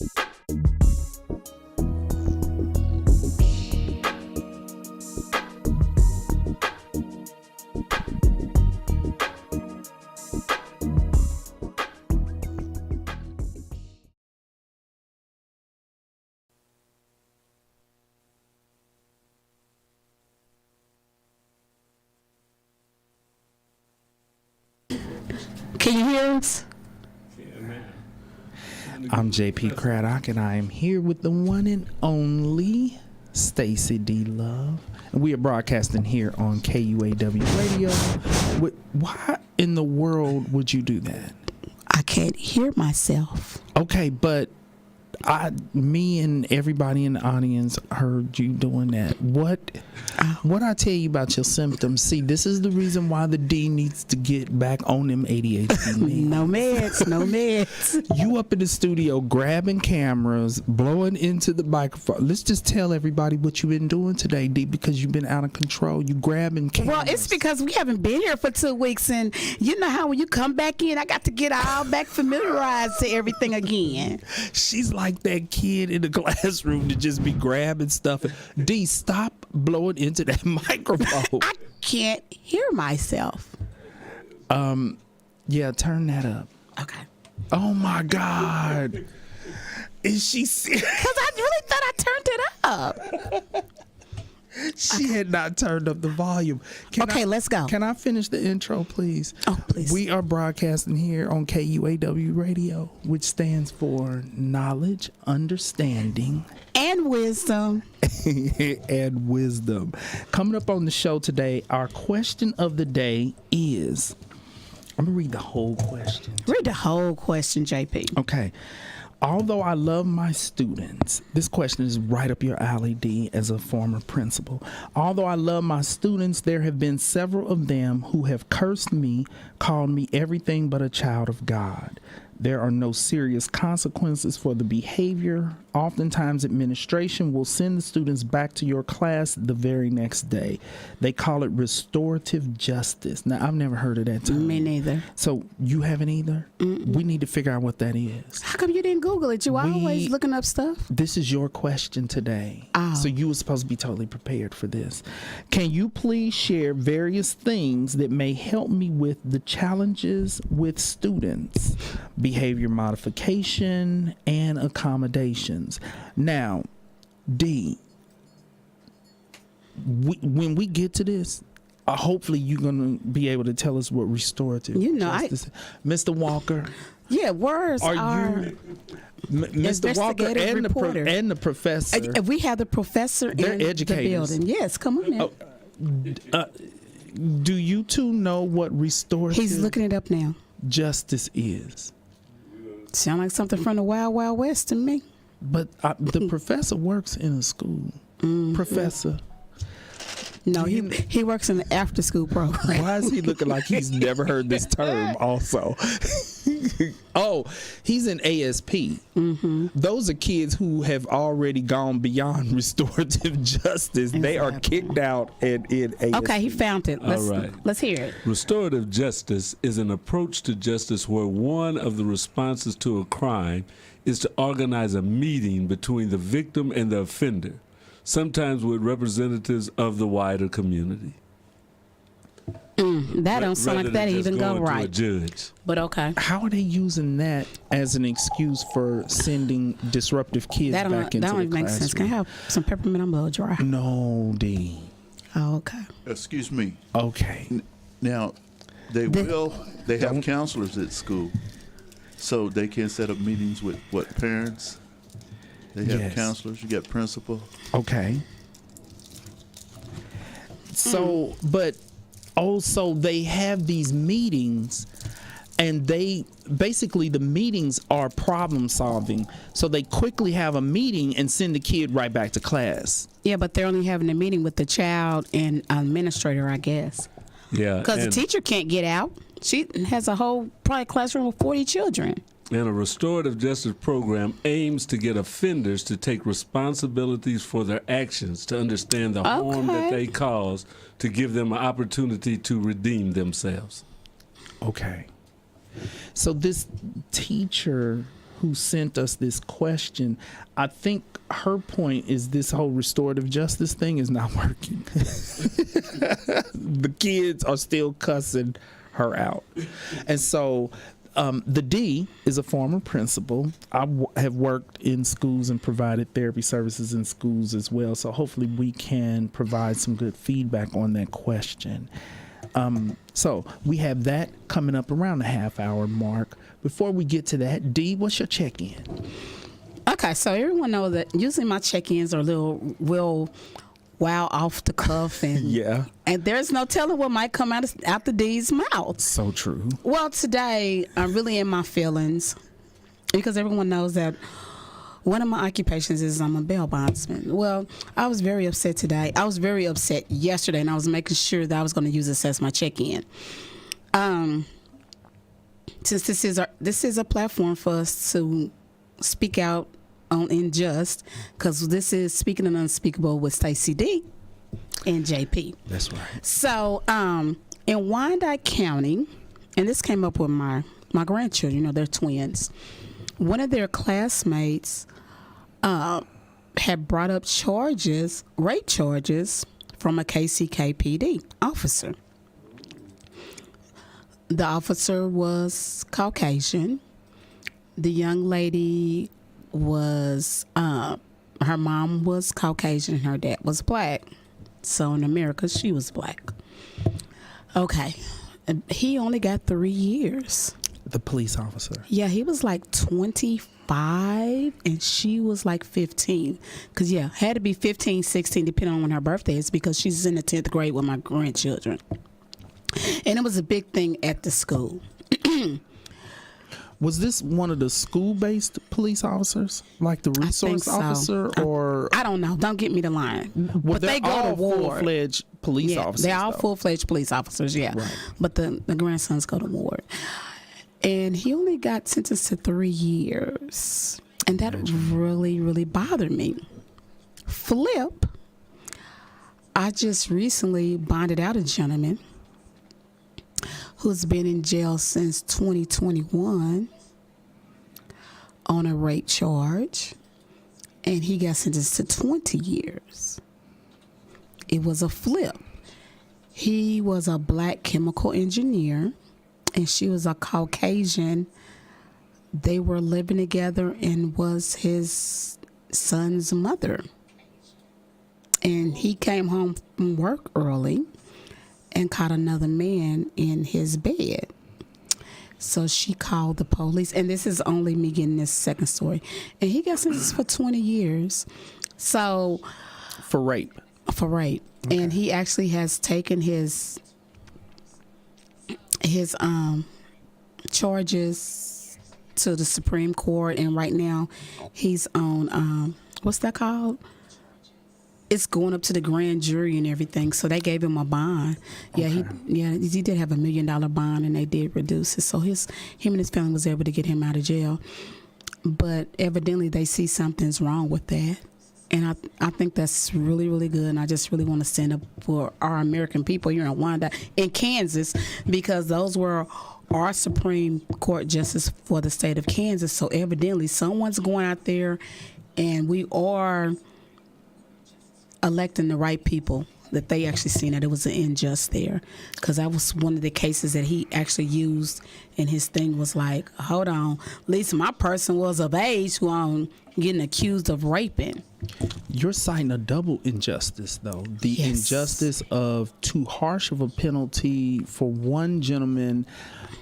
Can you hear us? I'm JP Craddock, and I am here with the one and only Stacy D. Love. And we are broadcasting here on KUAW Radio. Why in the world would you do that? I can't hear myself. Okay, but me and everybody in the audience heard you doing that. What I tell you about your symptoms? See, this is the reason why the D needs to get back on them ADHD meds. No meds. You up in the studio grabbing cameras, blowing into the microphone. Let's just tell everybody what you've been doing today, D, because you've been out of control. You grabbing cameras. Well, it's because we haven't been here for 2 weeks, and you know how when you come back in, I got to get all back familiarized to everything again. She's like that kid in the classroom to just be grabbing stuff. D, stop blowing into that microphone. I can't hear myself. Yeah, turn that up. Okay. Oh my God. Is she serious? Because I really thought I turned it up. She had not turned up the volume. Let's go. Can I finish the intro, please? Oh, please. We are broadcasting here on KUAW Radio, which stands for Knowledge, Understanding, and Wisdom. and Wisdom. Coming up on the show today, our question of the day is, I'm going to read the whole question. Read the whole question, JP. Okay. Although I love my students, this question is right up your alley, D, as a former principal. Although I love my students, there have been several of them who have cursed me, called me everything but a child of God. There are no serious consequences for the behavior. Oftentimes, administration will send the students back to your class the very next day. They call it restorative justice. Now, I've never heard of that term. Me neither. So you haven't either? Mm-mm. We need to figure out what that is. How come you didn't Google it? You always looking up stuff. This is your question today. Oh. So you were supposed to be totally prepared for this. Can you please share various things that may help me with the challenges with students, behavior modification, and accommodations? Now, D, when we get to this, hopefully you're going to be able to tell us what restorative justice is. Mr. Walker. Yeah, words are you Mr. Walker and the professor? We have the professor in the building. Yes, come on in. Do you two know what restorative He's looking it up now. Justice is? Sound like something from the Wild Wild West to me. But the professor works in a school. Mm-hmm. Professor. No, he works in the after school program. Why is he looking like he's never heard this term also? Oh, he's in ASP. Mm-hmm. Those are kids who have already gone beyond restorative justice. Exactly. They are kicked out and in ASP. Okay, he found it. Let's hear it. Restorative justice is an approach to justice where one of the responses to a crime is to organize a meeting between the victim and the offender, sometimes with representatives of the wider community. That don't sound like that even go right. To a judge. But okay. How are they using that as an excuse for sending disruptive kids back into the classroom? That don't even make sense. Can I have some peppermint? I'm a little dry. No, D. Oh, okay. Excuse me. Okay. Now, they have counselors at school, so they can set up meetings with parents. They have counselors. You got principal. Okay. So, but also they have these meetings, and they basically the meetings are problem solving. So they quickly have a meeting and send the kid right back to class. Yeah, but they're only having a meeting with the child and administrator, I guess. Yeah, because the teacher can't get out. She has a whole probably classroom with 40 children. And a restorative justice program aims to get offenders to take responsibilities for their actions, to understand the harm that they cause, to give them an opportunity to redeem themselves. Okay. So this teacher who sent us this question, I think her point is this whole restorative justice thing is not working. The kids are still cussing her out. And so the D is a former principal. I have worked in schools and provided therapy services in schools as well. So hopefully we can provide some good feedback on that question. So we have that coming up around the half-hour mark. Before we get to that, D, what's your check-in? Okay, so everyone knows that usually my check-ins are a little real wow off the cuff, and and there's no telling what might come out the D's mouth. So true. Well, today I'm really in my feelings because everyone knows that one of my occupations is I'm a bail bondsman. Well, I was very upset today. I was very upset yesterday, and I was making sure that I was going to use this as my check-in. Since this is a platform for us to speak out on Unjust, because this is Speaking of Unspeakable with Stacy D and JP. That's right. So in Wyandotte County, and this came up with my grandchildren, you know, they're twins. One of their classmates had brought up rape charges from a KCKPD officer. The officer was Caucasian. The young lady was, her mom was Caucasian, her dad was black. So in America, she was black. Okay. He only got 3 years. The police officer. Yeah, he was like 25 and she was like 15. Because, had to be 15, 16, depending on when her birthday is, because she's in the 10th grade with my grandchildren. And it was a big thing at the school. Was this one of the school-based police officers, like the resource officer, or I don't know. Don't get me the line. Well, but they go to war. Full-fledged police officers. They're all full-fledged police officers. Yeah, right. But the grandsons go to war, and he only got sentenced to 3 years, and that really, really bothered me. Flip. I just recently bonded out a gentleman who's been in jail since 2021 on a rape charge, and he got sentenced to 20 years. It was a flip. He was a black chemical engineer, and she was a Caucasian. They were living together and was his son's mother. And he came home from work early and caught another man in his bed. So she called the police, and this is only me getting this second story. And he got sentenced for 20 years. So for rape. Okay. And he actually has taken his charges to the Supreme Court, and right now he's on what's that called? It's going up to the grand jury and everything, so they gave him a bond. Yeah, Okay. he did have $1 million bond, and they did reduce it. So him and his family was able to get him out of jail. But evidently, they see something's wrong with that, and I think that's really, really good. And I just really want to stand up for our American people here in Wyandotte, in Kansas, because those were our Supreme Court justice for the state of Kansas. So evidently, someone's going out there, and we are electing the right people, that they actually seen that it was an unjust there, because that was one of the cases that he actually used, and his thing was like, hold on, at least my person was of age who I'm getting accused of raping. You're citing a double injustice, though. The injustice of too harsh of a penalty for one gentleman,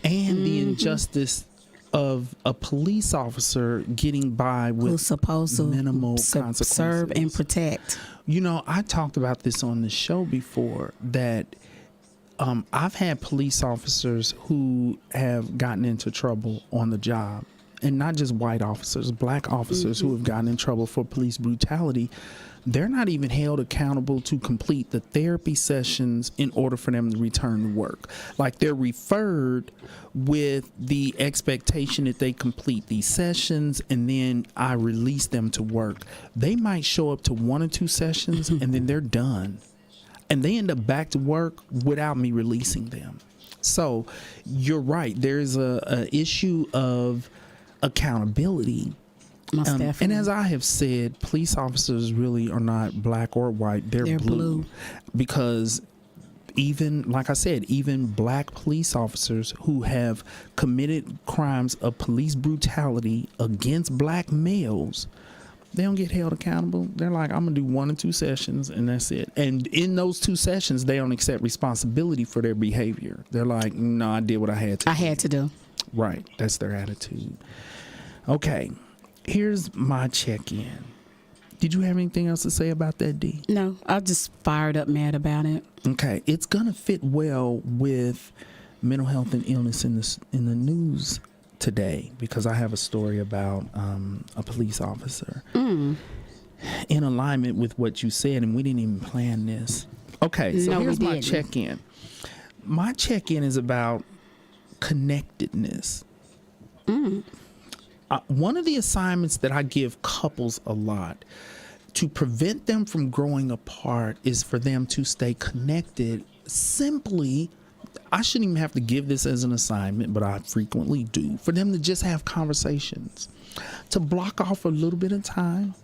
and the injustice of a police officer getting by with who's supposed to minimal consequences. Serve and protect. You know, I talked about this on the show before, that I've had police officers who have gotten into trouble on the job, and not just white officers, black officers who have gotten in trouble for police brutality. They're not even held accountable to complete the therapy sessions in order for them to return to work. Like, they're referred with the expectation that they complete these sessions, and then I release them to work. They might show up to 1 or 2 sessions and then they're done. And they end up back to work without me releasing them. So you're right. There's a issue of accountability. Most And definitely. as I have said, police officers really are not black or white. They're blue. Because even, like I said, even black police officers who have committed crimes of police brutality against black males, they don't get held accountable. They're like, I'm going to do 1 or 2 sessions and that's it. And in those 2 sessions, they don't accept responsibility for their behavior. They're like, no, I did what I had to do. I had to do. Right. That's their attitude. Okay. Here's my check-in. Did you have anything else to say about that, D? No, I just fired up mad about it. Okay. It's going to fit well with mental health and illness in the news today, because I have a story about a police officer in alignment with what you said, and we didn't even plan this. Okay. So here's my check-in. My check-in is about connectedness. One of the assignments that I give couples a lot to prevent them from growing apart is for them to stay connected. Simply, I shouldn't even have to give this as an assignment, but I frequently do, for them to just have conversations, to block off a little bit of time.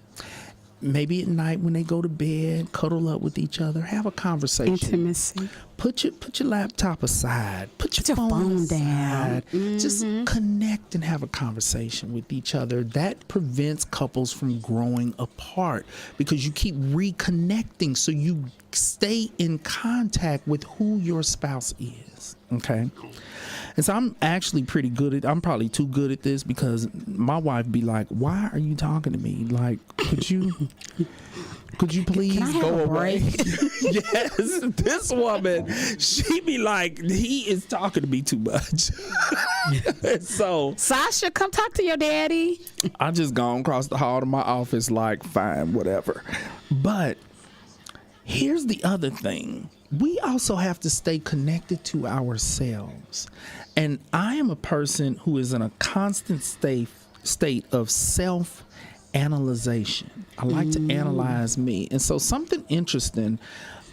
Maybe at night when they go to bed, cuddle up with each other, have a conversation. Intimacy. Put your laptop aside. Put your phone down. aside. Just connect and have a conversation with each other. That prevents couples from growing apart, because you keep reconnecting, so you stay in contact with who your spouse is. Okay. And so I'm actually pretty good at, I'm probably too good at this, because my wife be like, why are you talking to me? Like, could you please go away? Yes, this woman, she be like, he is talking to me too much. So Sasha, come talk to your daddy. I just gone across the hall to my office like, fine, whatever. But here's the other thing. We also have to stay connected to ourselves. And I am a person who is in a constant state of self-analyzation. I like to analyze me. And so something interesting,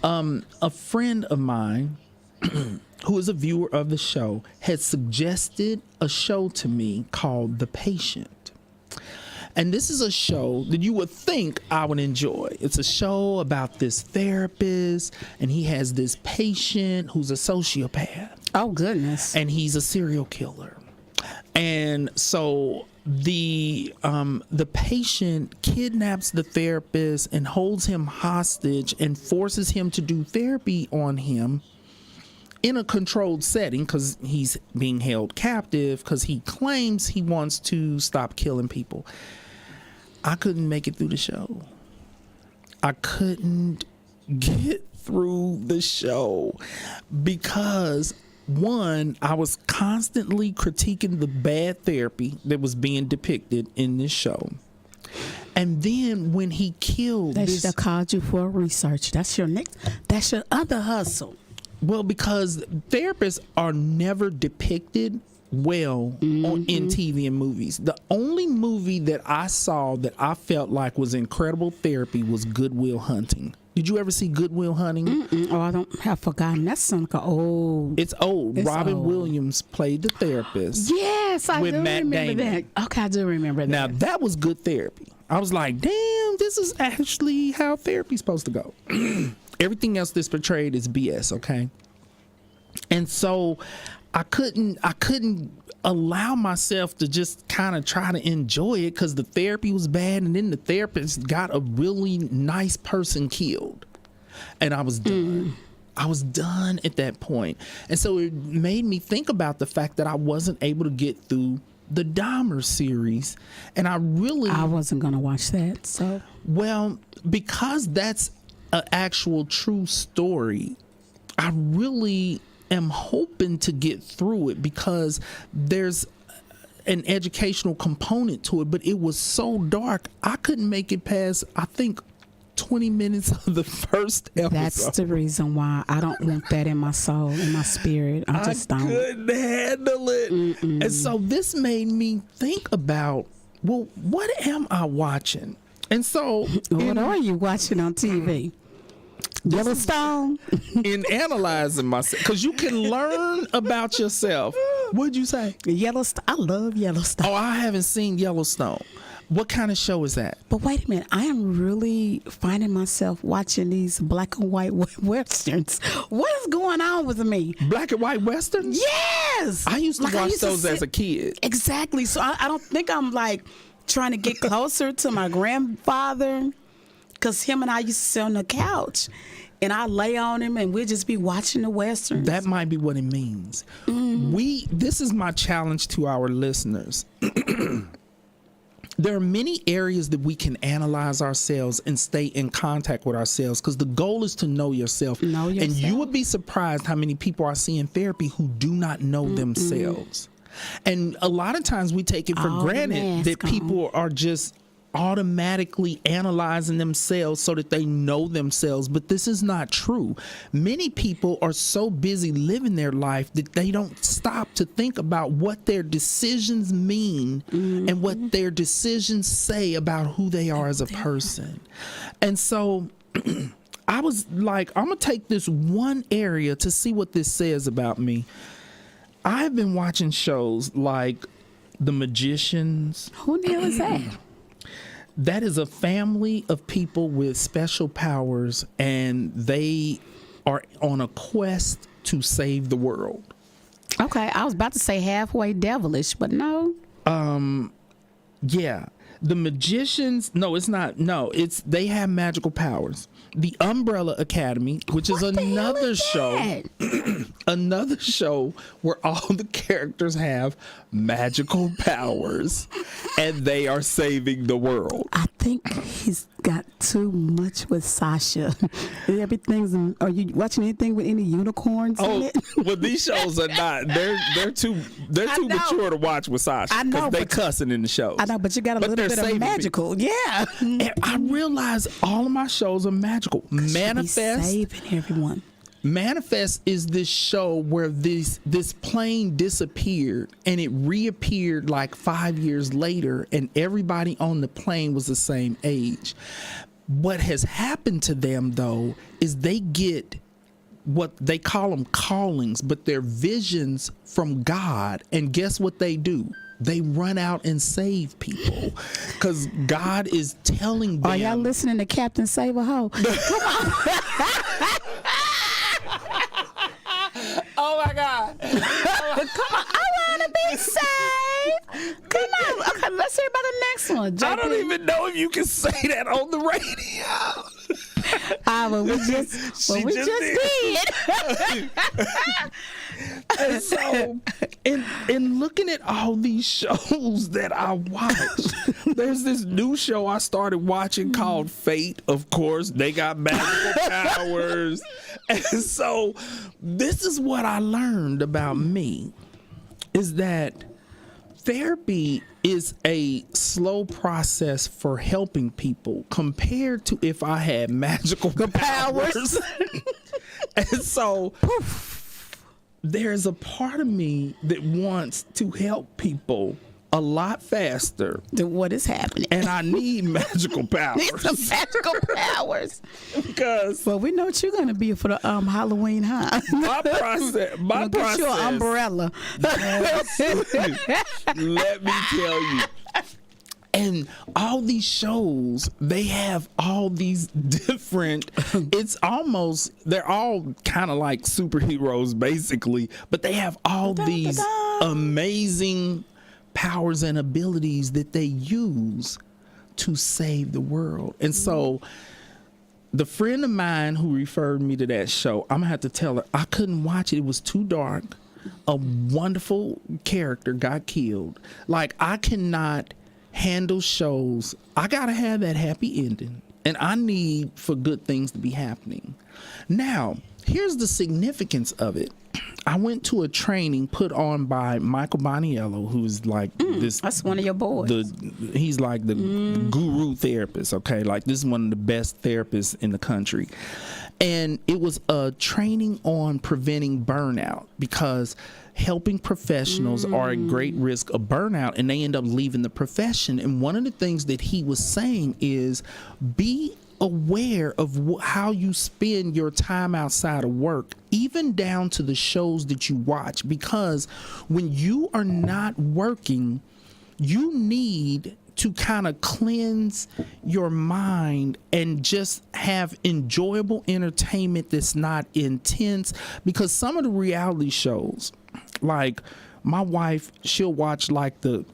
a friend of mine who is a viewer of the show had suggested a show to me called The Patient. And this is a show that you would think I would enjoy. It's a show about this therapist, and he has this patient who's a sociopath. Oh, goodness. And he's a serial killer. And so the patient kidnaps the therapist and holds him hostage and forces him to do therapy on him in a controlled setting, because he's being held captive, because he claims he wants to stop killing people. I couldn't make it through the show. I couldn't get through the show because, one, I was constantly critiquing the bad therapy that was being depicted in this show. And then when he killed They this, should have called you for research. That's your other hustle. well, because therapists are never depicted well in TV and movies. The only movie that I saw that I felt like was incredible therapy was Good Will Hunting. Did you ever see Good Will Hunting? Oh, I don't have forgotten. That's something old. It's old. It's Robin old. Williams played the therapist. Yes, I with do Matt remember Damon. that. Okay, I do remember that. Now, that was good therapy. I was like, damn, this is actually how therapy's supposed to go. Everything else that's portrayed is BS, okay? And so I couldn't allow myself to just kind of try to enjoy it, because the therapy was bad, and then the therapist got a really nice person killed, and I was done. I was done at that point. And so it made me think about the fact that I wasn't able to get through the Dahmer series, and I wasn't gonna watch that. So, well, because that's an actual true story, I really am hoping to get through it, because there's an educational component to it, but it was so dark I couldn't make it past, I think, 20 minutes of the first episode. that's the reason why I don't want that in my soul, in my spirit. I just don't. Couldn't handle it. And so this made me think about, well, what am I watching? And so What are you watching on TV? Yellowstone? in analyzing myself, because you can learn about yourself What'd you say? Yellowstone. I love Yellowstone. Oh, I haven't seen Yellowstone. What kind of show is that? But wait a minute, I am really finding myself watching these black and white westerns. What is going on with me? Black and white westerns? Yes! I used to watch those as a kid. Exactly. So I don't think I'm like trying to get closer to my grandfather, because him and I used to sit on the couch and I lay on him and we'd just be watching the westerns. That might be what it means. This is my challenge to our listeners. There are many areas that we can analyze ourselves and stay in contact with ourselves, because the goal is to know yourself. Know yourself. And you would be surprised how many people I see in therapy who do not know themselves. And a lot of times we take it for granted that people are just automatically analyzing themselves so that they know themselves, but this is not true. Many people are so busy living their life that they don't stop to think about what their decisions mean and what their decisions say about who they are as a person. And so I was like, I'm gonna take this one area to see what this says about me. I've been watching shows like The Magicians. Who the hell is that? That is a family of people with special powers, and they are on a quest to save the world. Okay, I was about to say halfway devilish, but no. Yeah. The Magicians, no, it's not. No, they have magical powers. The Umbrella Academy, which is another show, another show where all the characters have magical powers and they are saving the world. I think he's got too much with Sasha. Are you watching anything with any unicorns in it? Well, these shows are not. They're too mature to watch with Sasha. I know, because they cussing in the shows. I know, but you got a little bit of magical. Yeah. And I realize all of my shows are magical. Manifest. Saving everyone. Manifest is this show where this plane disappeared and it reappeared like 5 years later, and everybody on the plane was the same age. What has happened to them, though, is they get what they call them callings, but they're visions from God. And guess what they do? They run out and save people because God is telling them. Are y'all listening to Captain Save a Ho? Come on. Oh my God. Come on. I want to be saved. Come on. Okay, let's hear about the next one. I don't even know if you can say that on the radio. Well, we just did. And so, in looking at all these shows that I watch, there's this new show I started watching called Fate. Of course, they got magical powers. And so, this is what I learned about me, is that therapy is a slow process for helping people compared to if I had magical powers. And so there's a part of me that wants to help people a lot faster than what is happening. And I need magical powers. Need some magical powers. Because well, we know what you're going to be for the Halloween, huh? My process. Get you an umbrella. Let me tell you. And all these shows, they have all these different, they're all kind of like superheroes basically, but they have all these amazing powers and abilities that they use to save the world. And so the friend of mine who referred me to that show, I'm gonna have to tell her I couldn't watch it. It was too dark. A wonderful character got killed. Like, I cannot handle shows. I gotta have that happy ending, and I need for good things to be happening. Now, here's the significance of it. I went to a training put on by Michael Boniello, who's like this. That's one of your boys. He's like the guru therapist. Okay, like this is one of the best therapists in the country, and it was a training on preventing burnout, because helping professionals are at great risk of burnout, and they end up leaving the profession. And one of the things that he was saying is, be aware of how you spend your time outside of work, even down to the shows that you watch, because when you are not working, you need to kind of cleanse your mind and just have enjoyable entertainment that's not intense. Because some of the reality shows, like my wife, she'll watch like the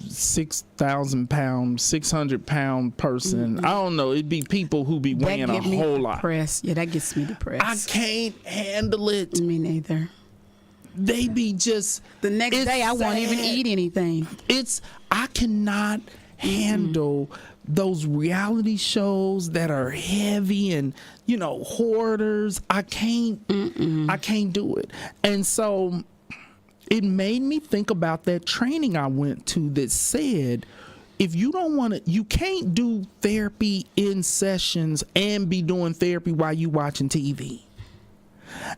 6,000 pound, 600 pound person. I don't know. It'd be people who be weighing a whole lot. Yeah, that gets me depressed. I can't handle it. Me neither. They be just the next day I won't even eat anything. I cannot handle those reality shows that are heavy and hoarders. I can't do it. And so it made me think about that training I went to that said, if you don't want to, you can't do therapy in sessions and be doing therapy while you watching TV.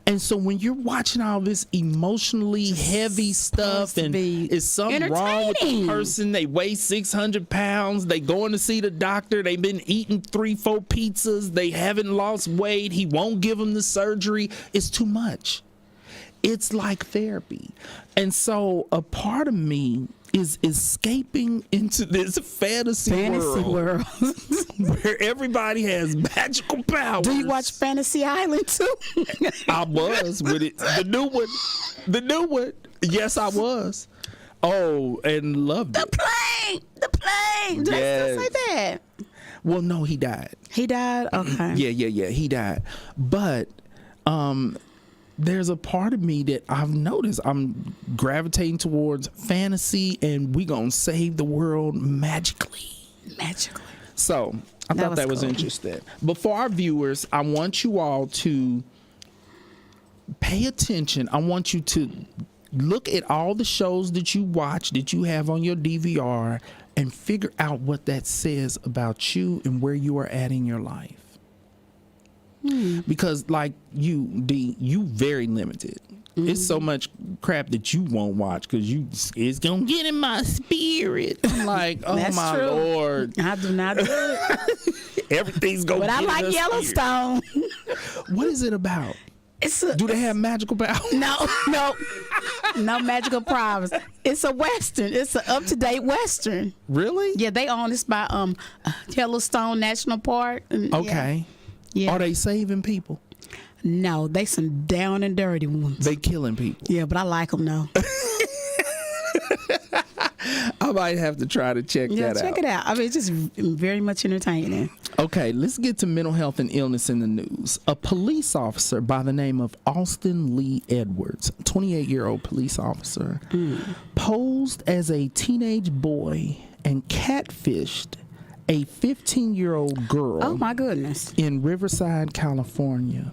And so when you're watching all this emotionally heavy stuff and is something wrong with the person, they weigh 600 pounds, they going to see the doctor, they've been eating 3-4 pizzas, they haven't lost weight, he won't give them the surgery, it's too much. It's like therapy. And so a part of me is escaping into this fantasy world where everybody has magical powers. Do you watch Fantasy Island too? I was with it. The new one. Yes, I was. Oh, and loved it. The plane. Did I still say that? Well, no, he died. He died? Okay. Yeah, he died. But there's a part of me that I've noticed I'm gravitating towards fantasy, and we gonna save the world magically. So I thought that was interesting. But for our viewers, I want you all to pay attention. I want you to look at all the shows that you watch, that you have on your DVR, and figure out what that says about you and where you are at in your life. Because like you, D, you very limited. It's so much crap that you won't watch because it's gonna get in my spirit. I'm like, oh my Lord, I do not do it. Everything's gonna. But I like Yellowstone. What is it about? Do they have magical powers? No magical powers. It's a Western. It's an up-to-date Western. Really? Yeah, they own this by Yellowstone National Park. Okay. Yeah. Are they saving people? No, they some down and dirty ones. They killing people. Yeah, but I like them though. I might have to try to check that out. Yeah, check it out. I mean, it's just very much entertaining. Okay, let's get to mental health and illness in the news. A police officer by the name of Austin Lee Edwards, 28-year-old police officer, posed as a teenage boy and catfished a 15-year-old girl. Oh my goodness. In Riverside, California.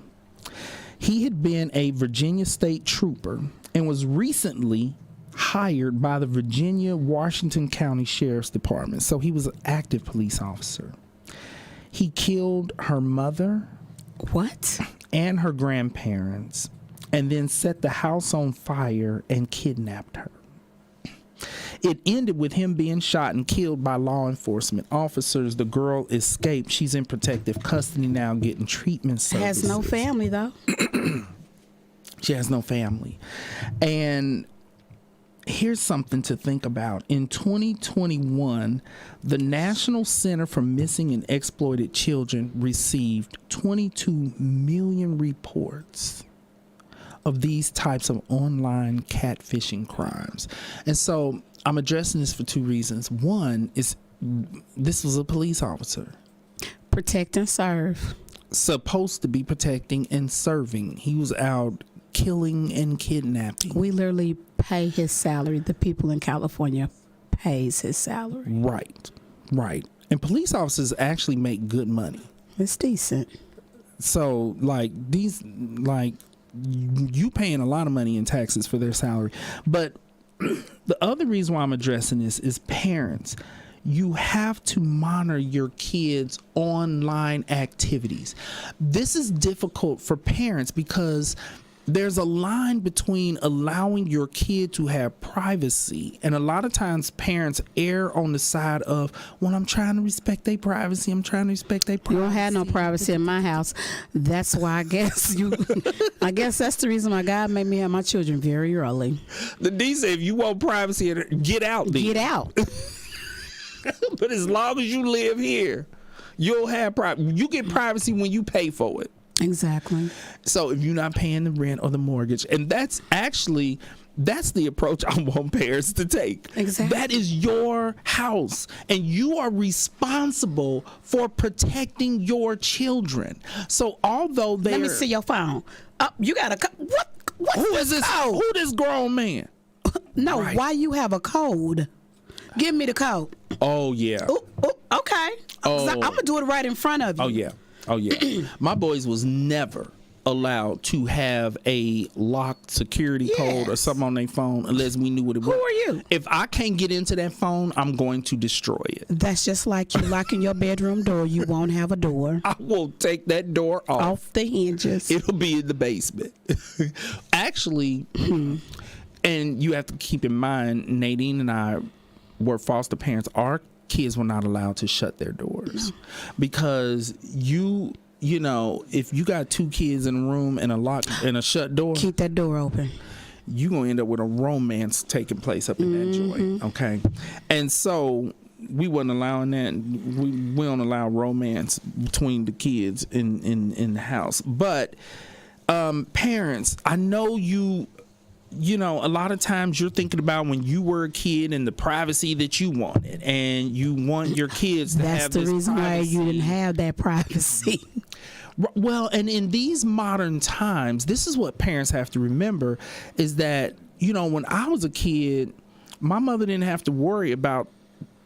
He had been a Virginia state trooper and was recently hired by the Virginia Washington County Sheriff's Department. So he was an active police officer. He killed her mother. What? And her grandparents, and then set the house on fire and kidnapped her. It ended with him being shot and killed by law enforcement officers. The girl escaped. She's in protective custody now, getting treatment services. Has no family, though. She has no family. And here's something to think about. In 2021, the National Center for Missing and Exploited Children received 22 million reports of these types of online catfishing crimes. And so I'm addressing this for two reasons. One is this was a police officer. Protect and serve. Supposed to be protecting and serving. He was out killing and kidnapping. We literally pay his salary. The people in California pays his salary. Right. And police officers actually make good money. It's decent. So you paying a lot of money in taxes for their salary. But the other reason why I'm addressing this is parents. You have to monitor your kids' online activities. This is difficult for parents because there's a line between allowing your kid to have privacy, and a lot of times parents err on the side of, well, I'm trying to respect their privacy. I'm trying to respect their privacy. You don't have no privacy in my house. That's why I guess I guess that's the reason why God made me have my children very early. The D said, if you want privacy, get out then. Get out. But as long as you live here, you'll have privacy. You get privacy when you pay for it. Exactly. So if you're not paying the rent or the mortgage, and that's the approach I want parents to take. Exactly. That is your house, and you are responsible for protecting your children. So although they Let me see your phone. You got a what's who is this? code? Who this grown man? No, Right. why you have a code? Give me the code. Oh yeah. Ooh, okay. Oh. I'm gonna do it right in front of you. Oh yeah. Oh yeah. My boys was never allowed to have a locked security code or Yes. something on their phone unless we knew what it was. Who are you? If I can't get into that phone, I'm going to destroy it. That's just like you locking your bedroom door. You won't have a door. I will take that door Off the hinges. It'll be in the basement. Actually, and you have to keep in mind, Nadine and I were foster parents. Our kids were not allowed to shut their doors because you know, if you got two kids in a room and a locked and a shut door, Keep that door open. you gonna end up with a romance taking place up in that joint. Okay, and so we wasn't allowing that. We don't allow romance between the kids in the house. But parents, I know you know, a lot of times you're thinking about when you were a kid and the privacy that you wanted, and you want your kids to That's have the this reason privacy. why you didn't have that privacy. Well, and in these modern times, this is what parents have to remember is that, you know, when I was a kid, my mother didn't have to worry about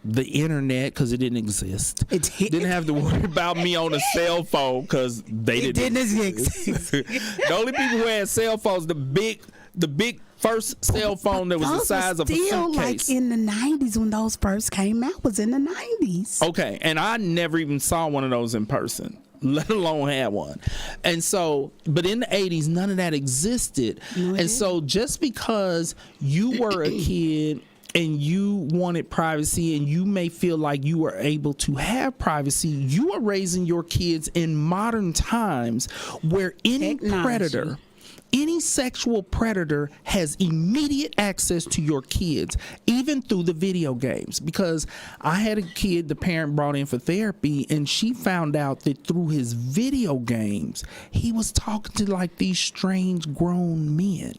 the internet because it didn't exist. Didn't have to worry about me on a cell phone because they didn't exist. The only people who had cell phones, the big first cell phone that was the Those size were of a still suitcase. like in the 90s when those first came out. Was in the 90s. Okay, and I never even saw one of those in person, let alone had one. And so, but in the 80s, none of that existed. No, it and so just because you were a kid and you wanted privacy and you may feel like you were able to have privacy, you are raising your kids in modern times where any Technology. predator, any sexual predator has immediate access to your kids, even through the video games. Because I had a kid the parent brought in for therapy, and she found out that through his video games, he was talking to like these strange grown men.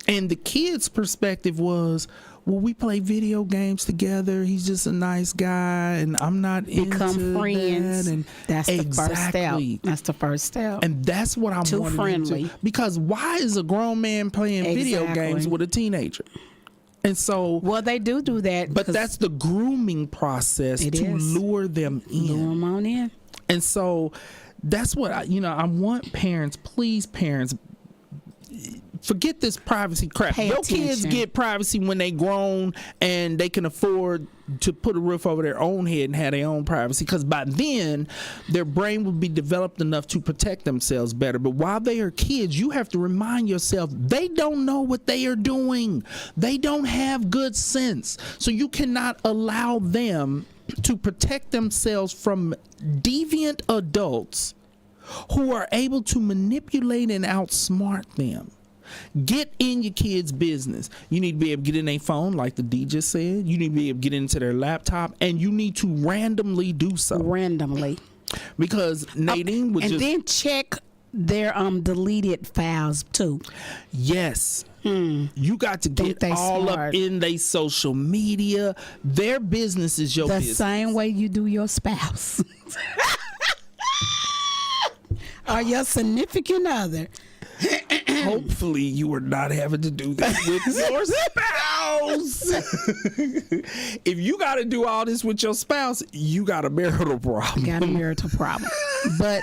And the kid's perspective was, well, we play video games together. He's just a nice guy, and I'm not Become into friends. that. And That's the first step. Exactly. That's the first step. And that's what I'm Too wanting friendly. to. Because why is a grown man playing video Exactly. games with a teenager? And so, Well, they do that. but 'cause that's the grooming process It to is. lure them in. lure 'em on in. And so that's what I want parents, please parents, forget this privacy crap. Pay Your kids attention. get privacy when they grown and they can afford to put a roof over their own head and have their own privacy, because by then their brain will be developed enough to protect themselves better. But while they are kids, you have to remind yourself they don't know what they are doing. They don't have good sense. So you cannot allow them to protect themselves from deviant adults who are able to manipulate and outsmart them. Get in your kids' business. You need to be able to get in their phone, like the D just said. You need to be able to get into their laptop, and you need to randomly do so. Randomly. Because Nadine would and just then check their deleted files too. yes. You got to get they all smart. up in their social media. Their business is your The business. same way you do your spouse. Or your significant other. Hopefully you are not having to do this with your spouse. If you got to do all this with your spouse, you got a marital problem. Got a marital problem. But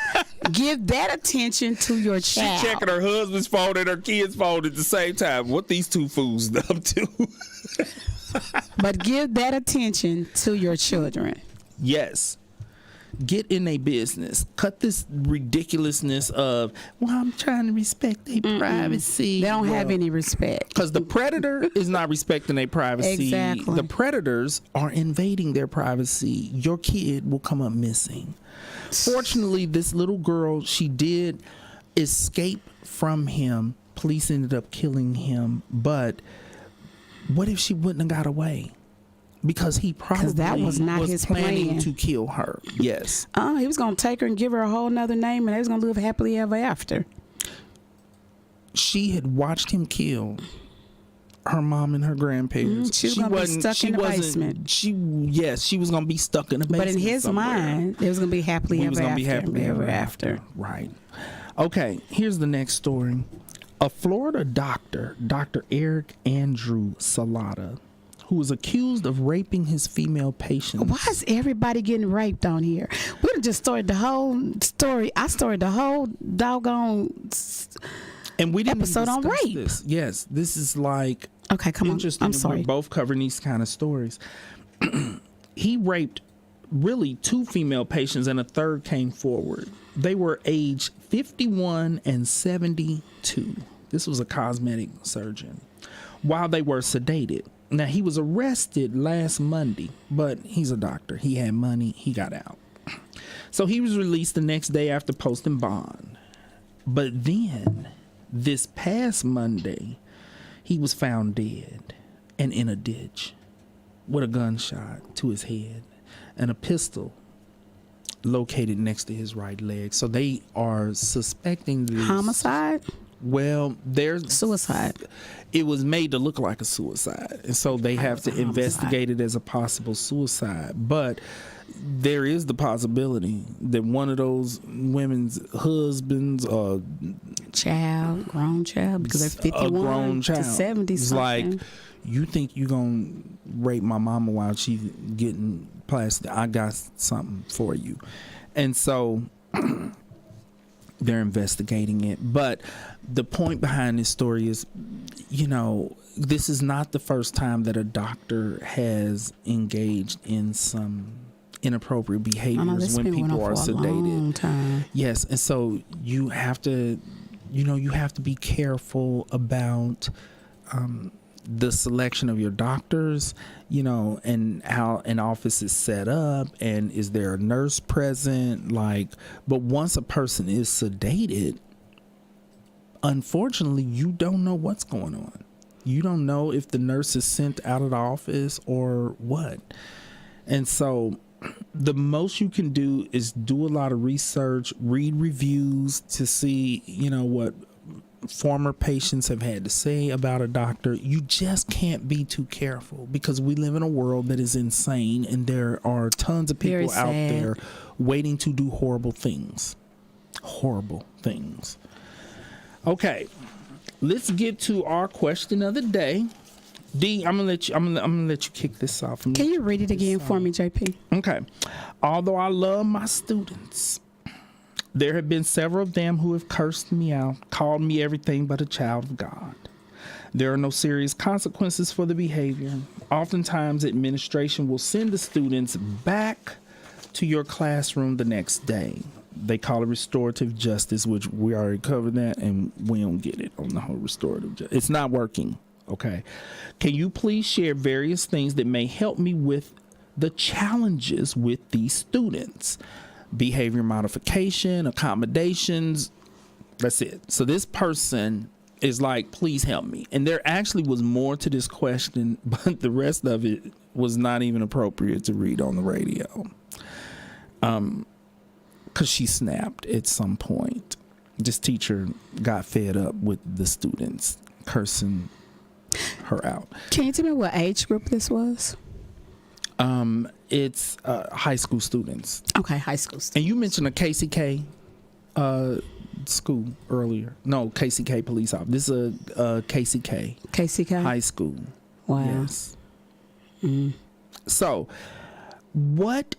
give that attention to your She child. checking her husband's phone and her kid's phone at the same time. What these two fools up to? But give that attention to your children. Yes. get in a business. Cut this ridiculousness of, well, I'm trying to respect their privacy. They don't have any respect. Because the predator is not respecting their privacy. Exactly. The predators are invading their privacy. Your kid will come up missing. Fortunately, this little girl, she did escape from him. Police ended up killing him. But what if she wouldn't have got away? Because he probably that was not his planning plan. to kill her. Yes. He was going to take her and give her a whole nother name, and they was going to live happily ever after. She had watched him kill her mom and her grandparents. She was going to be stuck in the basement. She was going to be stuck in the basement. But in his mind, it was going to be happily ever after. Right. Okay, here's the next story. A Florida doctor, Dr. Eric Andrew Salata, who was accused of raping his female patients. Why is everybody getting raped on here? We done just started the whole story. I started the whole doggone and we didn't episode on rape. This. Yes, this is like okay. Come on, interesting. I'm sorry. We're both covering these kind of stories. He raped really 2 female patients, and a third came forward. They were aged 51 and 72. This was a cosmetic surgeon. While they were sedated. Now, he was arrested last Monday, but he's a doctor. He had money. He got out. So he was released the next day after posting bond. But then, this past Monday, he was found dead and in a ditch with a gunshot to his head and a pistol located next to his right leg. So they are suspecting this Homicide? Well, there's suicide. It was made to look like a suicide, and so they have to investigate it as a possible suicide. But there is the possibility that one of those women's husbands, grown child, because they're 51 to 70 it's something. like, you think you gonna rape my mama while she's getting plastic? I got something for you. And so they're investigating it. But the point behind this story is, this is not the first time that a doctor has engaged in some inappropriate behaviors when people are sedated. Yes, and so you have to be careful about the selection of your doctors, and how an office is set up, and is there a nurse present, but once a person is sedated, unfortunately, you don't know what's going on. You don't know if the nurse is sent out of the office or what. And so the most you can do is do a lot of research, read reviews to see, what former patients have had to say about a doctor. You just can't be too careful, because we live in a world that is insane, and there are tons of people out there waiting to do horrible things. Okay, let's get to our question of the day. D, I'm gonna let you kick this off. Can you read it again for me, JP? Okay. Although I love my students, there have been several of them who have cursed me out, called me everything but a child of God. There are no serious consequences for the behavior. Oftentimes, administration will send the students back to your classroom the next day. They call it restorative justice, which we already covered that, and we don't get it on the whole restorative justice. It's not working. Okay. Can you please share various things that may help me with the challenges with these students? Behavior modification, accommodations. That's it. So this person is like, please help me. And there actually was more to this question, but the rest of it was not even appropriate to read on the radio. Because she snapped at some point. This teacher got fed up with the students cursing her out. Can you tell me what age group this was? It's high school students. Okay, high school students. And you mentioned a KCK school earlier. No, KCK police officer. This is a KCK. KCK? High school. Wow. Yes. So, what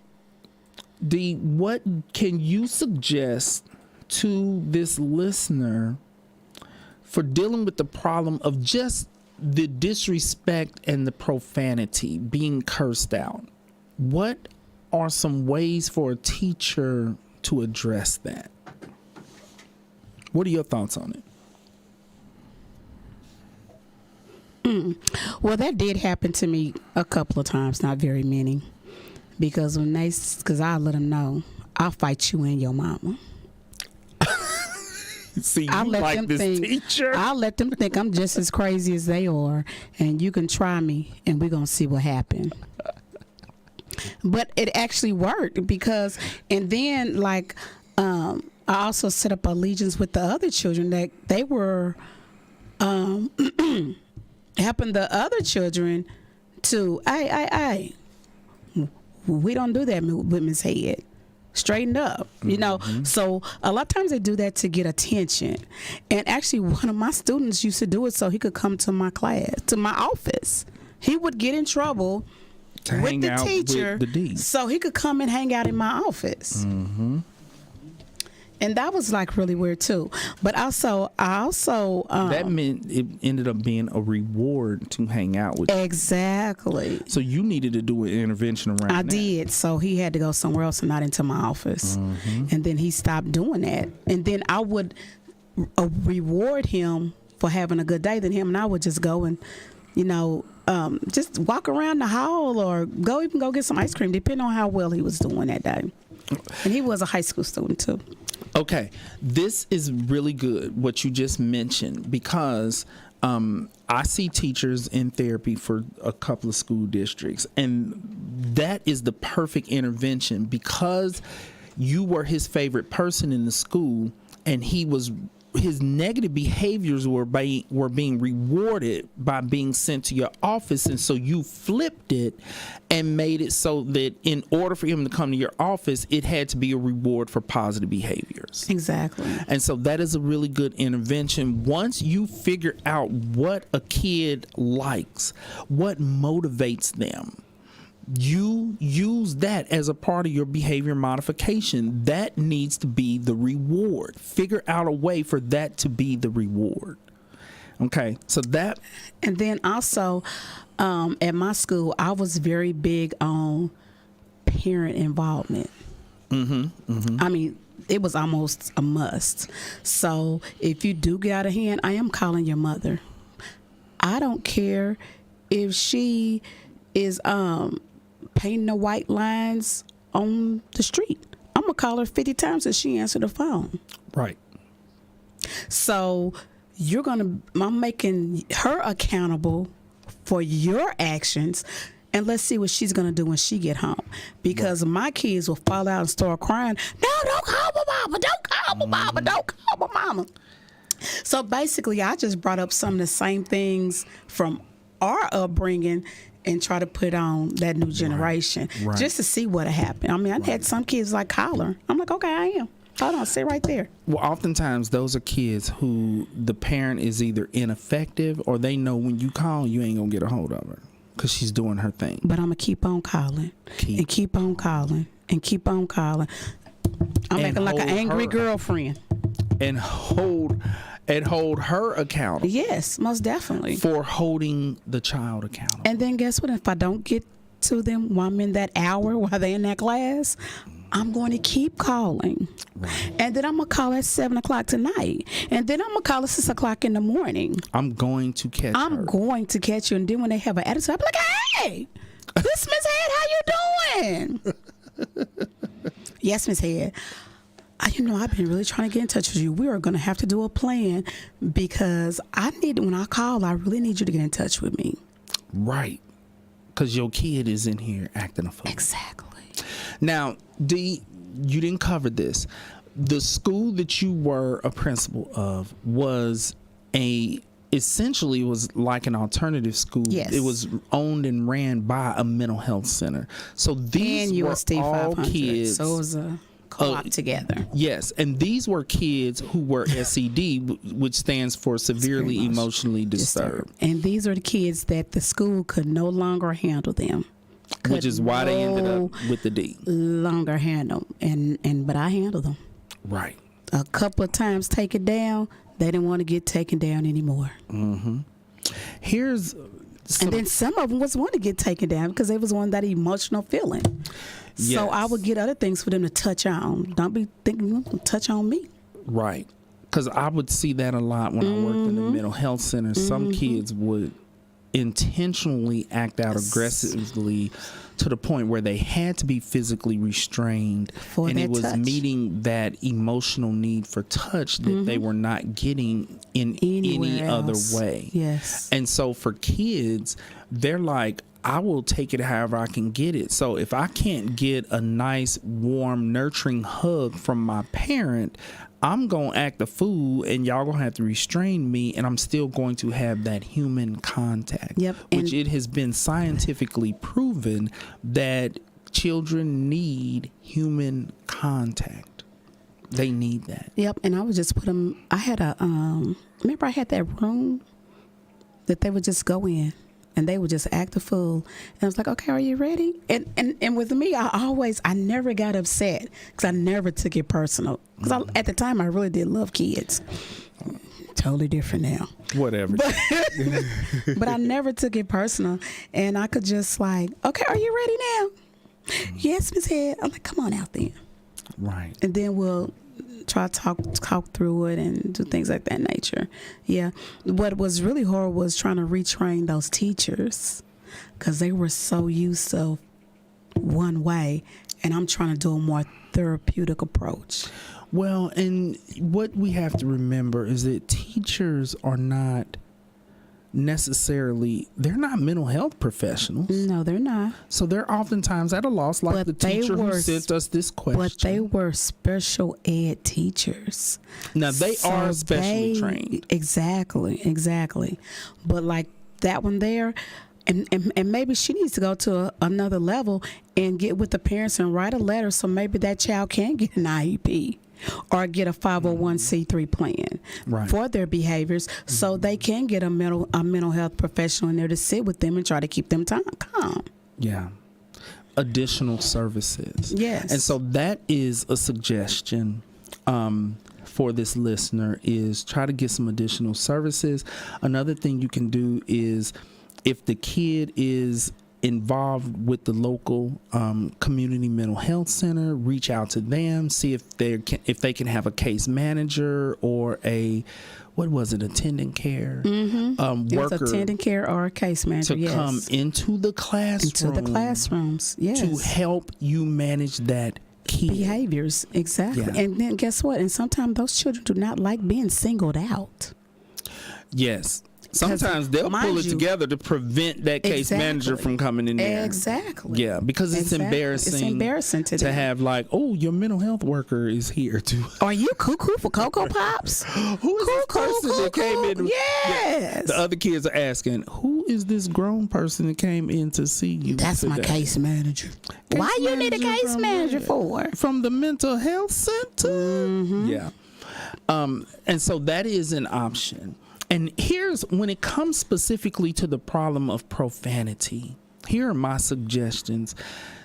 can you suggest to this listener for dealing with the problem of just the disrespect and the profanity, being cursed out? What are some ways for a teacher to address that? What are your thoughts on it? Well, that did happen to me a couple of times, not very many. Because because I let them know, I'll fight you and your mama. See, I you let like them this think, teacher. I let them think I'm just as crazy as they are, and you can try me, and we're gonna see what happens. But it actually worked because, and then like, I also set up allegiance with the other children that they were helping the other children to, we don't do that with Miss Head. Straighten up, you know. So a lot of times they do that to get attention. And actually, one of my students used to do it so he could come to my class, to my office. He would get in trouble To with hang the out teacher, with the dean. so he could come and hang out in my office. And that was like really weird too. But I also That meant it ended up being a reward to hang out with you. exactly. So you needed to do an intervention around I that. did. So he had to go somewhere else and not into my office. And then he stopped doing that. And then I would reward him for having a good day. Then him and I would just go and, you know, just walk around the hall or even go get some ice cream, depending on how well he was doing that day. And he was a high school student too. Okay, this is really good what you just mentioned, because I see teachers in therapy for a couple of school districts, and that is the perfect intervention because you were his favorite person in the school, and his negative behaviors were being rewarded by being sent to your office, and so you flipped it and made it so that in order for him to come to your office, it had to be a reward for positive behaviors. Exactly. And so that is a really good intervention. Once you figure out what a kid likes, what motivates them, you use that as a part of your behavior modification. That needs to be the reward. Figure out a way for that to be the reward. Okay, so that. And then also, at my school, I was very big on parent involvement. I mean, it was almost a must. So if you do get out of hand, I am calling your mother. I don't care if she is painting the white lines on the street. I'm gonna call her 50 times if she answered the phone. Right. So I'm making her accountable for your actions, and let's see what she's gonna do when she get home. Because my kids will fall out and start crying. No, don't call my mama. Don't call my mama. Don't call my mama. So basically, I just brought up some of the same things from our upbringing and try to put on that new generation just to see what happened. I mean, I had some kids like Collar. I'm like, okay, I am. Hold on, sit right there. Well, oftentimes those are kids who the parent is either ineffective or they know when you call, you ain't gonna get a hold of her because she's doing her thing. But I'm gonna keep on calling and keep on calling and keep on calling. I'm acting like an angry girlfriend. And hold her accountable. Yes, most definitely. For holding the child accountable. And then guess what? If I don't get to them while I'm in that hour, while they're in that class, I'm going to keep calling. And then I'm going to call at 7 o'clock tonight. And then I'm going to call at 6 o'clock in the morning. I'm going to catch her. I'm going to catch you. And then when they have an attitude, I'll be like, hey, this Miss Head, how you doing? Yes, Miss Head. I've been really trying to get in touch with you. We are going to have to do a plan because when I call, I really need you to get in touch with me. Right. Because your kid is in here acting a fool. Exactly. Now, D, you didn't cover this. The school that you were a principal of was essentially was like an alternative school. Yes. It was owned and ran by a mental health center. So these and were USD all 500. kids. So it was a co-op together. Yes, and these were kids who were SED, which stands for severely emotionally disturbed. And these are the kids that the school could no longer handle them. Which is why they ended up with the D. Longer handle, but I handled them. Right. A couple of times take it down. They didn't want to get taken down anymore. Here's And then some of them was want to get taken down because they was on that emotional feeling. So I would get other things for them to touch on. Don't be thinking you can touch on me. Right. Because I would see that a lot when I worked in the mental health center. Some kids would intentionally act out aggressively to the point where they had to be physically restrained, and it was touch. Meeting that emotional need for touch that they were not getting in any other way. Yes. And so for kids, they're like, I will take it however I can get it. So if I can't get a nice, warm, nurturing hug from my parent, I'm going to act a fool, and y'all going to have to restrain me, and I'm still going to have that human contact. Yep. Which it has been scientifically proven that children need human contact. They need that. Yep. And I would just put them, I had remember I had that room that they would just go in. And they would just act a fool. And I was like, okay, are you ready? And with me, I never got upset because I never took it personal. Because at the time, I really did love kids. Totally different now. Whatever. But I never took it personal. And I could just like, okay, are you ready now? Yes, Miss Head. I'm like, come on out then. Right. And then we'll try to talk through it and do things like that nature. Yeah. What was really hard was trying to retrain those teachers because they were so used to one way, and I'm trying to do a more therapeutic approach. Well, and what we have to remember is that teachers are not necessarily, they're not mental health professionals. No, they're not. So they're oftentimes at a loss, like the teacher who sent us this question. But they were special ed teachers. Now they are specially trained. Exactly. But like that one there, and maybe she needs to go to another level and get with the parents and write a letter so maybe that child can get an IEP. Or get a 501c3 plan for their behaviors, so they can get a mental health professional in there to sit with them and try to keep them calm. Yeah. Additional services. Yes. And so that is a suggestion for this listener, is try to get some additional services. Another thing you can do is, if the kid is involved with the local community mental health center, reach out to them, see if they can have a case manager or attendant care worker, attendant care or a case manager to come into the classrooms, yes, to help you manage that kid behaviors. Exactly. Yeah. And then guess what? And sometimes those children do not like being singled out. Yes. Sometimes they'll pull it together to prevent that case manager from coming in there. Exactly. Yeah, because it's embarrassing. It's embarrassing to have like, oh, your mental health worker is here too. Are you cuckoo for Cocoa Pops? Who is this person that came in? Yes. The other kids are asking, who is this grown person that came in to see you? That's my case manager. Why you need a case manager for? From the mental health center? Mm-hmm. Yeah. And so that is an option. And here's, when it comes specifically to the problem of profanity, here are my suggestions.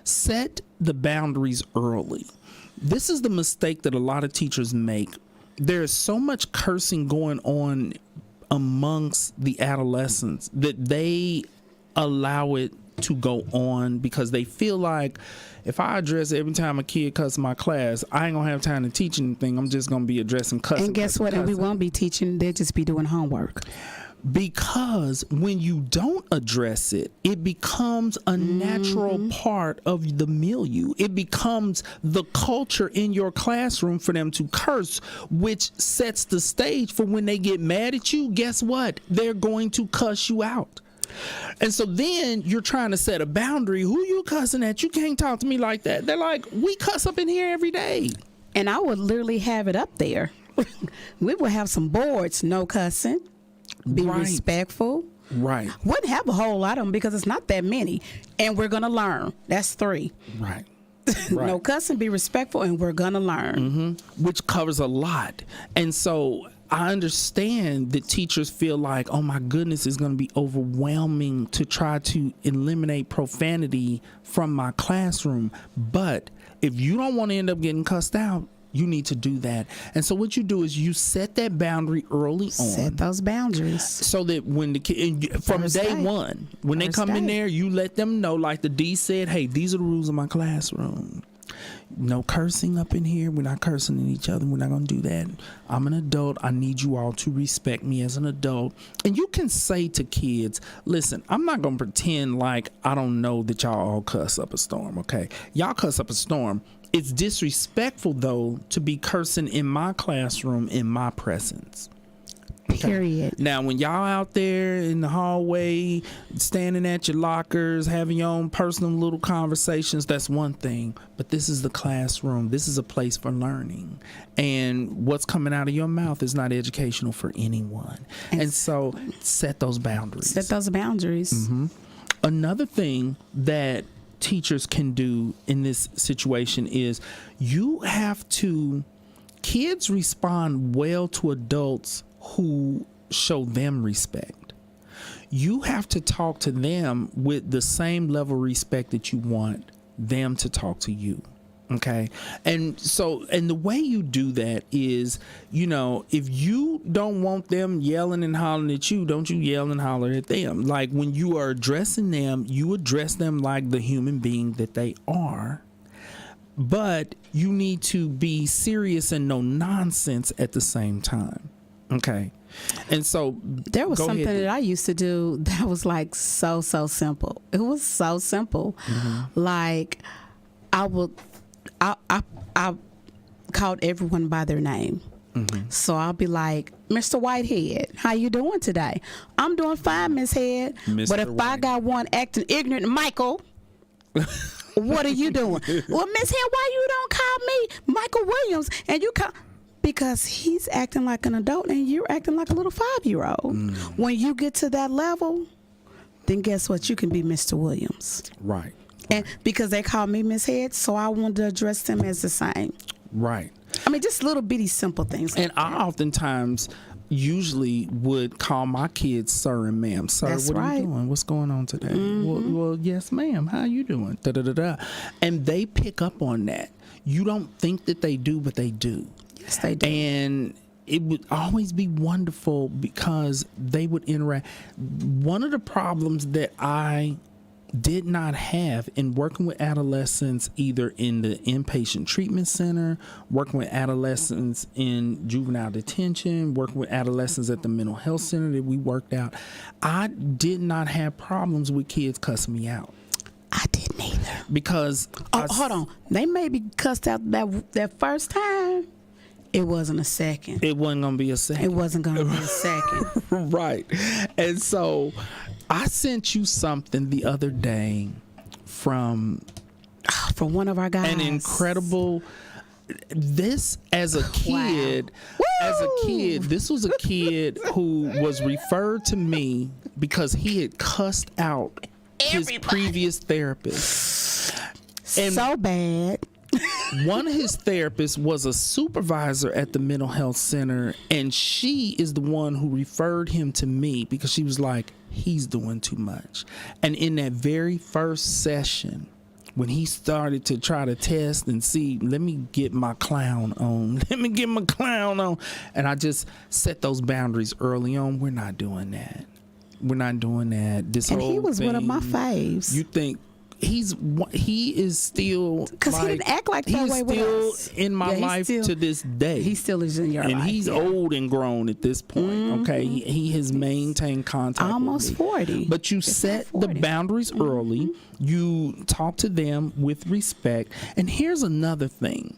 Set the boundaries early. This is the mistake that a lot of teachers make. There is so much cursing going on amongst the adolescents that they allow it to go on because they feel like, if I address every time a kid cuss my class, I ain't gonna have time to teach anything. I'm just gonna be addressing cussing. And guess what? And we won't be teaching. They'll just be doing homework. Because when you don't address it, it becomes a natural part of the milieu. It becomes the culture in your classroom for them to curse, which sets the stage for when they get mad at you. Guess what? They're going to cuss you out. And so then you're trying to set a boundary. Who you cussing at? You can't talk to me like that. They're like, we cuss up in here every day. And I would literally have it up there. We would have some boards, no cussing, be respectful. Right. Wouldn't have a whole lot of them because it's not that many. And we're going to learn. That's 3. Right. No cussing, be respectful, and we're going to learn. Mm-hmm. Which covers a lot. And so I understand that teachers feel like, oh my goodness, it's going to be overwhelming to try to eliminate profanity from my classroom. But if you don't want to end up getting cussed out, You need to do that. And so what you do is you set that boundary early on. Set those boundaries. So that when the kid, from First day day. one, when they First come in day. there, you let them know, like the D said, hey, these are the rules of my classroom. No cursing up in here. We're not cursing at each other. We're not going to do that. I'm an adult. I need you all to respect me as an adult. And you can say to kids, listen, I'm not going to pretend like I don't know that y'all all cuss up a storm, okay? Y'all cuss up a storm. It's disrespectful, though, to be cursing in my classroom in my presence. Period. Now, when y'all out there in the hallway, standing at your lockers, having your own personal little conversations, that's one thing. But this is the classroom. This is a place for learning. And what's coming out of your mouth is not educational for anyone. And so set those boundaries. Set those boundaries. Mm-hmm. Another thing that teachers can do in this situation is kids respond well to adults who show them respect. You have to talk to them with the same level of respect that you want them to talk to you. Okay. And the way you do that is, if you don't want them yelling and hollering at you, don't you yell and holler at them. Like when you are addressing them, you address them like the human being that they are. But you need to be serious and no nonsense at the same time. Okay. And so there was something that I used to do that was like so simple. It was so simple. Mm-hmm. Like I called everyone by their name. Mm-hmm. So I'll be like, Mr. Whitehead, how you doing today? I'm doing fine, Miss Head. Mr. But if White. I got one acting ignorant, Michael, what are you doing? Well, Miss Head, why you don't call me Michael Williams and you call? Because he's acting like an adult and you're acting like a little 5-year-old. Mm. When you get to that level, then guess what? You can be Mr. Williams. Right. And because they call me Miss Head, so I wanted to address them as the same. Right. I mean, just little bitty simple things. And I oftentimes usually would call my kids sir and ma'am. Sir, That's what are right. you doing? What's going on today? Mm-hmm. Well, yes, ma'am. How you doing? Da, da, da, da. And they pick up on that. You don't think that they do, but they do. Yes, they do. And it would always be wonderful because they would interact. One of the problems that I did not have in working with adolescents, either in the inpatient treatment center, working with adolescents in juvenile detention, working with adolescents at the mental health center that we worked out, I did not have problems with kids cussing me out. I didn't either. Because hold on, they may be cussed out that first time. It wasn't a second. It wasn't gonna be a second. It wasn't gonna be a second. Right. And so I sent you something the other day from one of our guys. an incredible. This as a kid, this was a kid who was referred to me because he had cussed out his previous therapist. And so bad. one of his therapists was a supervisor at the mental health center, and she is the one who referred him to me because she was like, he's doing too much. And in that very first session, when he started to try to test and see, let me get my clown on. And I just set those boundaries early on. We're not doing that. And he was one of my faves. You think he is still, because he didn't act like that way with us. He's still in my life to this day. He still is in your life. And he's old and grown at this point. Mm-hmm. Okay, he has maintained contact. Almost 40. But you set the boundaries early. You talk to them with respect. And here's another thing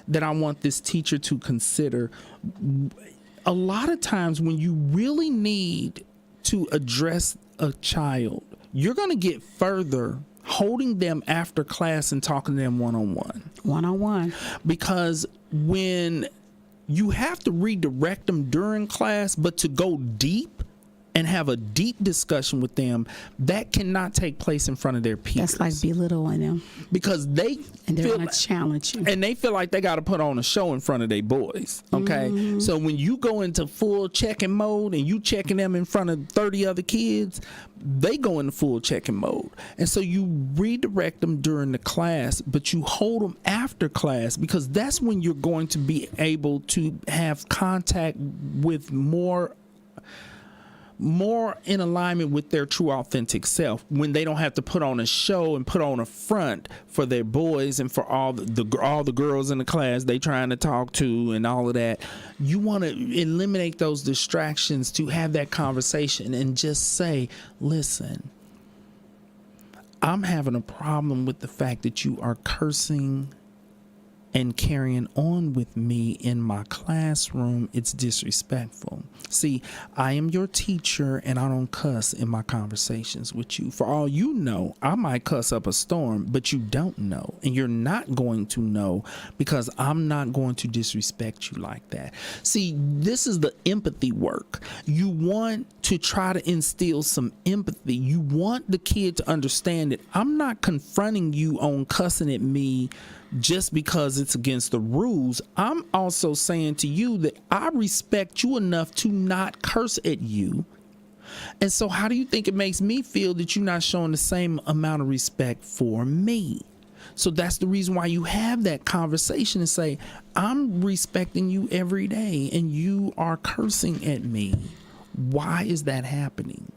that I want this teacher to consider. A lot of times when you really need to address a child, you're going to get further holding them after class and talking to them one-on-one. Because when you have to redirect them during class, but to go deep and have a deep discussion with them, that cannot take place in front of their peers. That's like belittling them. Because they And they're feel going to challenge you. and they feel like they got to put on a show in front of their boys. Okay. So when you go into full checking mode and you checking them in front of 30 other kids, they go into full checking mode. And so you redirect them during the class, but you hold them after class, because that's when you're going to be able to have contact with more in alignment with their true authentic self, when they don't have to put on a show and put on a front for their boys and for all the girls in the class they trying to talk to and all of that. You want to eliminate those distractions to have that conversation and just say, listen, I'm having a problem with the fact that you are cursing and carrying on with me in my classroom. It's disrespectful. See, I am your teacher and I don't cuss in my conversations with you. For all you know, I might cuss up a storm, but you don't know, and you're not going to know, because I'm not going to disrespect you like that. See, this is the empathy work. You want to try to instill some empathy. You want the kid to understand that I'm not confronting you on cussing at me just because it's against the rules. I'm also saying to you that I respect you enough to not curse at you. And so how do you think it makes me feel that you're not showing the same amount of respect for me? So that's the reason why you have that conversation and say, I'm respecting you every day and you are cursing at me. Why is that happening?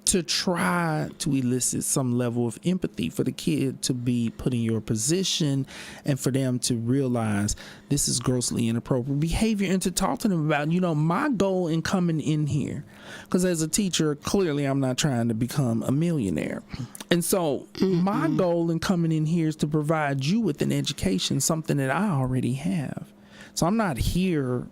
To try to elicit some level of empathy for the kid to be put in your position and for them to realize this is grossly inappropriate behavior, and to talk to them about, my goal in coming in here, because as a teacher, clearly I'm not trying to become a millionaire. And so my goal in coming in here is to provide you with an education, something that I already have. So I'm not here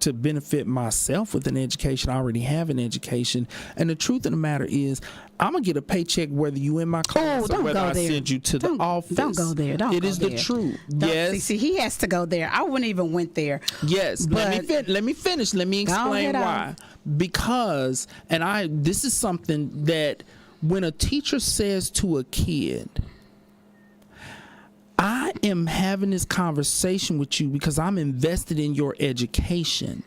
to benefit myself with an education. I already have an education. And the truth of the matter is, I'm going to get a paycheck whether you in my class or whether I send you to the office. Don't go there. It is the truth. Yes. See, he has to go there. I wouldn't even went there. Yes. But let me finish. Let me explain why. Because, this is something that when a teacher says to a kid, I am having this conversation with you because I'm invested in your education.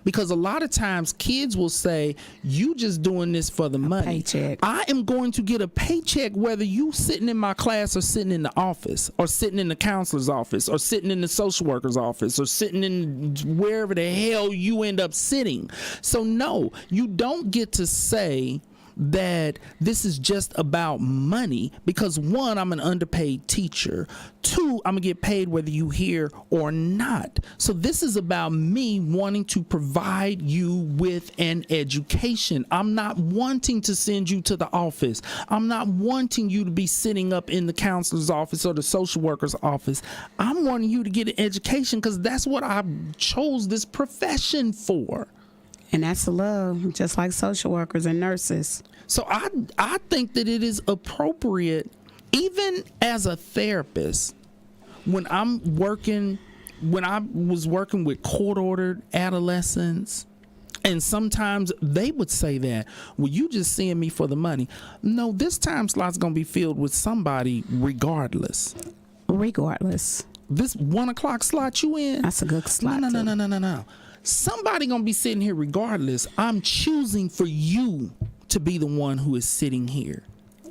Because a lot of times kids will say, you just doing this for the money. Paycheck. I am going to get a paycheck whether you sitting in my class or sitting in the office or sitting in the counselor's office or sitting in the social worker's office or sitting in wherever the hell you end up sitting. So no, you don't get to say that this is just about money, because one, I'm an underpaid teacher. Two, I'm gonna get paid whether you here or not. So this is about me wanting to provide you with an education. I'm not wanting to send you to the office. I'm not wanting you to be sitting up in the counselor's office or the social worker's office. I'm wanting you to get an education because that's what I chose this profession for. And that's the love, just like social workers and nurses. So I think that it is appropriate, even as a therapist, when I was working with court-ordered adolescents, and sometimes they would say that, well, you just seeing me for the money. No, this time slot's going to be filled with somebody regardless. This 1 o'clock slot you in? That's a good slot. No. Somebody gonna be sitting here regardless. I'm choosing for you to be the one who is sitting here.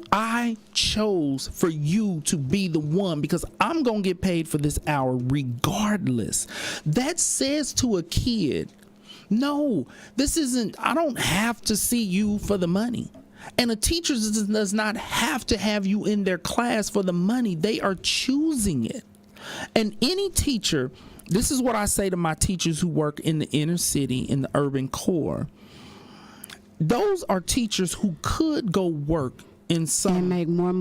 I chose for you to be the one because I'm gonna get paid for this hour regardless. That says to a kid, no, I don't have to see you for the money. And a teacher does not have to have you in their class for the money. They are choosing it. And any teacher, this is what I say to my teachers who work in the inner city, in the urban core. Those are teachers who could go work in some... And make more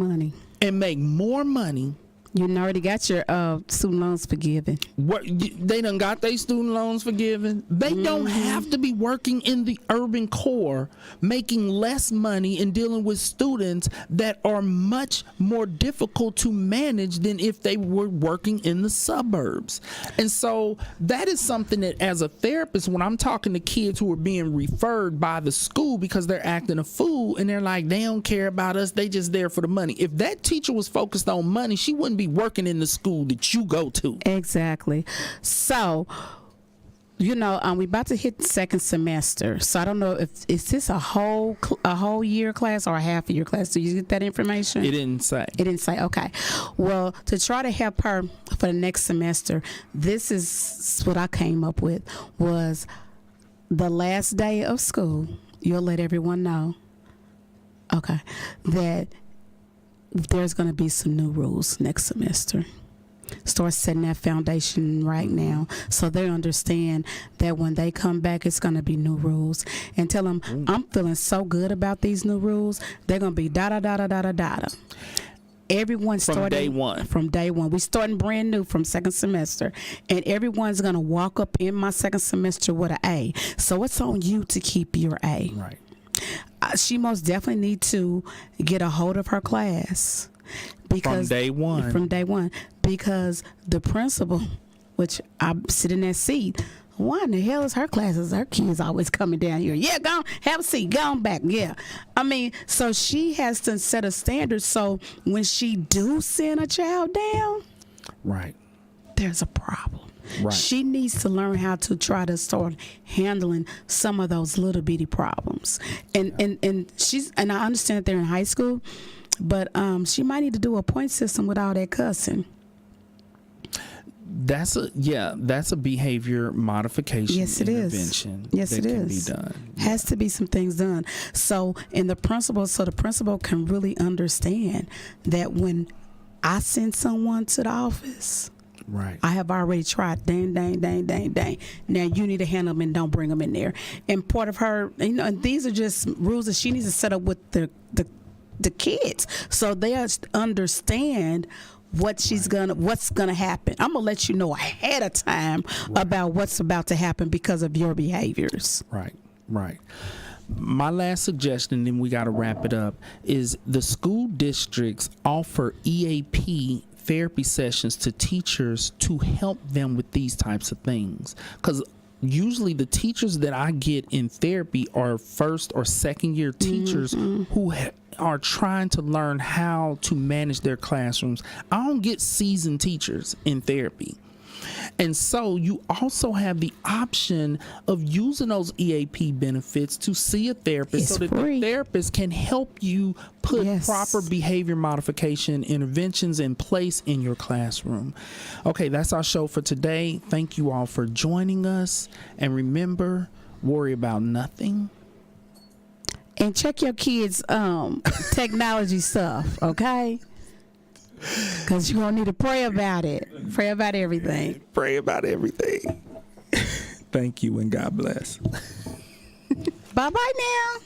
money. You already got your student loans forgiven. They done got their student loans forgiven. They don't have to be working in the urban core, making less money and dealing with students that are much more difficult to manage than if they were working in the suburbs. And so that is something that, as a therapist, when I'm talking to kids who are being referred by the school because they're acting a fool and they're like, they don't care about us, they just there for the money. If that teacher was focused on money, she wouldn't be working in the school that you go to. Exactly. So, we about to hit the second semester. So I don't know if is this a whole year class or a half a year class. Do you get that information? It didn't say. It didn't say. Okay. Well, to try to help her for the next semester, this is what I came up with was the last day of school. You'll let everyone know. Okay. That there's going to be some new rules next semester. Start setting that foundation right now so they understand that when they come back, it's going to be new rules. And tell them, I'm feeling so good about these new rules. They're going to be da-da-da-da-da-da-da. Everyone's from starting day one. From day one. We're starting brand new from second semester. And everyone's going to walk up in my second semester with an A. So it's on you to keep your A. Right. She most definitely need to get a hold of her class because from day one because the principal, which I sit in that seat, why in the hell is her classes? Her kids always coming down here. Yeah, go on, have a seat, go on back. Yeah, I mean, so she has to set a standard. So when she do send a child down, right, there's a problem. Right. She needs to learn how to try to start handling some of those little bitty problems. And I understand that they're in high school, but she might need to do a point system with all that cussing. That's a behavior modification intervention. Yes, that it can is. Be done. Has to be some things done. So the principal can really understand that when I send someone to the office, right, I have already tried. Dang. Now you need to handle them and don't bring them in there. And part of her, and these are just rules that she needs to set up with the kids, so they understand what's gonna happen. I'm gonna let you know ahead of time about what's about to happen because of your behaviors. Right. My last suggestion, then we got to wrap it up, is the school districts offer EAP therapy sessions to teachers to help them with these types of things. Because usually the teachers that I get in therapy are first or second year teachers who are trying to learn how to manage their classrooms. I don't get seasoned teachers in therapy. And so you also have the option of using those EAP benefits to see a therapist so that the therapist can help you put proper behavior modification interventions in place in your classroom. Okay, that's our show for today. Thank you all for joining us. And remember, worry about nothing. And check your kids' technology stuff, okay? Because you're going to need to pray about it. Pray about everything. Pray about everything. Thank you and God bless. Bye-bye now.